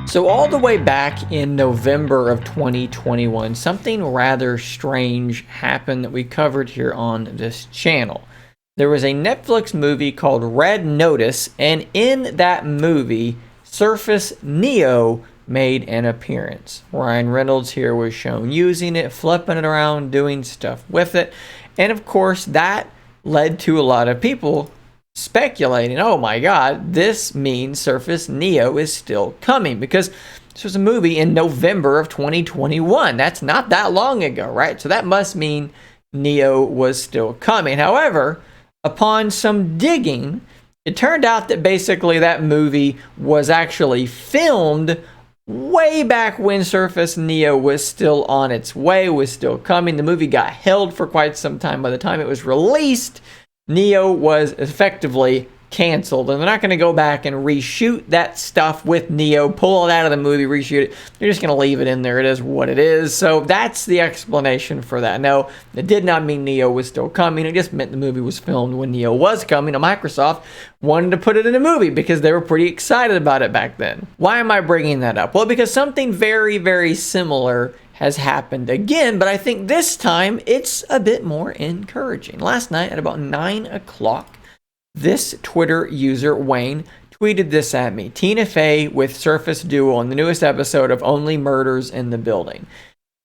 So all the way back in November of 2021, something rather strange happened that we covered here on this channel. There was a Netflix movie called Red Notice, and in that movie, Surface Neo made an appearance. Ryan Reynolds here was shown using it, flipping it around, doing stuff with it, and of course that led to a lot of people speculating, oh my god, this means Surface Neo is still coming, because this was a movie in November of 2021. That's not that long ago, right? So that must mean Neo was still coming. However, upon some digging, it turned out that basically that movie was actually filmed way back when Surface Neo was still on its way, was still coming. The movie got held for quite some time. By the time it was released, Neo was effectively canceled, and they're not going to go back and reshoot that stuff with Neo, pull it out of the movie, reshoot it. They're just going to leave it in there. It is what it is. So that's the explanation for that. No, it did not mean Neo was still coming. It just meant the movie was filmed when Neo was coming, and Microsoft wanted to put it in a movie because they were pretty excited about it back then. Why am I bringing that up? Well, because something very, very similar has happened again, but I think this time it's a bit more encouraging. Last night at about 9 o'clock, this Twitter user, Wayne, tweeted this at me. Tina Fey with Surface Duo on the newest episode of Only Murders in the Building.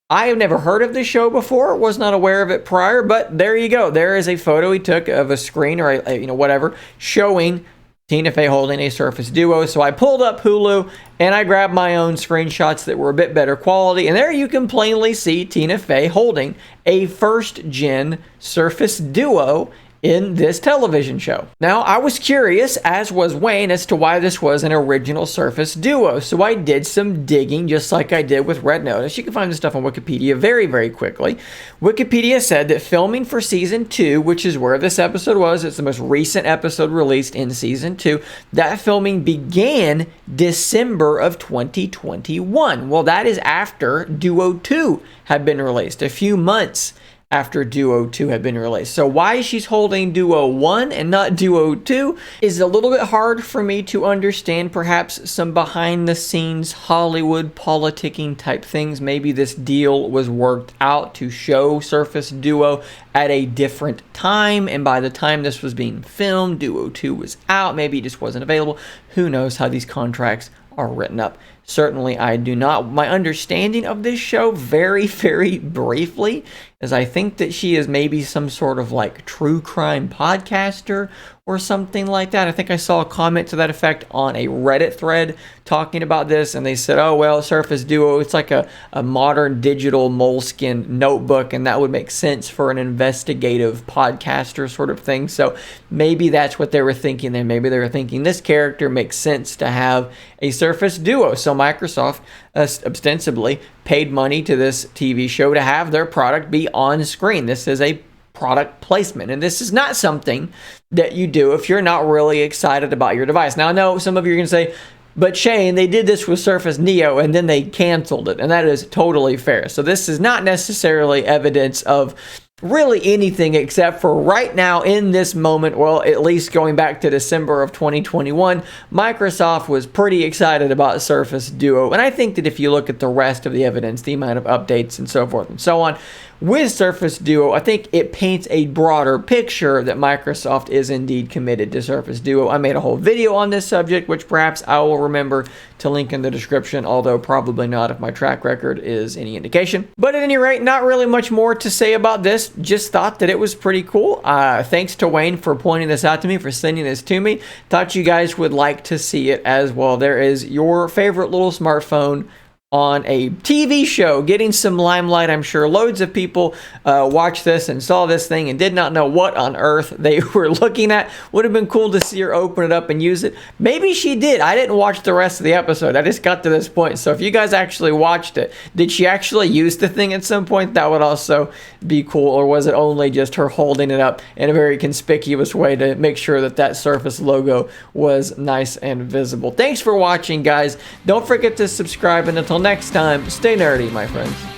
I have never heard of this show before, was not aware of it prior, but there you go. There is a photo he took of a screen or whatever showing Tina Fey holding a Surface Duo. So I pulled up Hulu and I grabbed my own screenshots that were a bit better quality. And there you can plainly see Tina Fey holding a first gen Surface Duo in this television show. Now, I was curious, as was Wayne, as to why this was an original Surface Duo. So I did some digging, just like I did with Red Notice. You can find this stuff on Wikipedia very, very quickly. Wikipedia said that filming for season 2, which is where this episode was, it's the most recent episode released in season 2, that filming began December of 2021. Well, that is after Duo 2 had been released, a few months after Duo 2 had been released. So why she's holding Duo 1 and not Duo 2 is a little bit hard for me to understand. Perhaps some behind the scenes Hollywood politicking type things. Maybe this deal was worked out to show Surface Duo at a different time, and by the time this was being filmed, Duo 2 was out. Maybe it just wasn't available. Who knows how these contracts are written up. Certainly, I do not. My understanding of this show, very, very briefly, is I think that she is maybe some sort of like true crime podcaster or something like that. I think I saw a comment to that effect on a Reddit thread talking about this, and they said, oh, well, Surface Duo, it's like a modern digital moleskin notebook, and that would make sense for an investigative podcaster sort of thing. So maybe that's what they were thinking there. Maybe they were thinking this character makes sense to have a Surface Duo. So Microsoft ostensibly paid money to this TV show to have their product be on screen. This is a product placement, and this is not something that you do if you're not really excited about your device. Now, I know some of you are going to say, but Shane, they did this with Surface Neo and then they canceled it, and that is totally fair. So this is not necessarily evidence of really anything except for right now in this moment, well, at least going back to December of 2021, Microsoft was pretty excited about Surface Duo. And I think that if you look at the rest of the evidence, the amount of updates and so forth and so on, with Surface Duo, I think it paints a broader picture that Microsoft is indeed committed to Surface Duo. I made a whole video on this subject, which perhaps I will remember to link in the description, although probably not if my track record is any indication. But at any rate, not really much more to say about this. Just thought that it was pretty cool. Thanks to Wayne for pointing this out to me, for sending this to me. Thought you guys would like to see it as well. There is your favorite little smartphone on a TV show getting some limelight. I'm sure loads of people watched this and saw this thing and did not know what on earth they were looking at. Would have been cool to see her open it up and use it. Maybe she did. I didn't watch the rest of the episode. I just got to this point. So if you guys actually watched it, did she actually use the thing at some point? That would also be cool. Or was it only just her holding it up in a very conspicuous way to make sure that that Surface logo was nice and visible? Thanks for watching, guys. Don't forget to subscribe, and until next time, stay nerdy, my friends.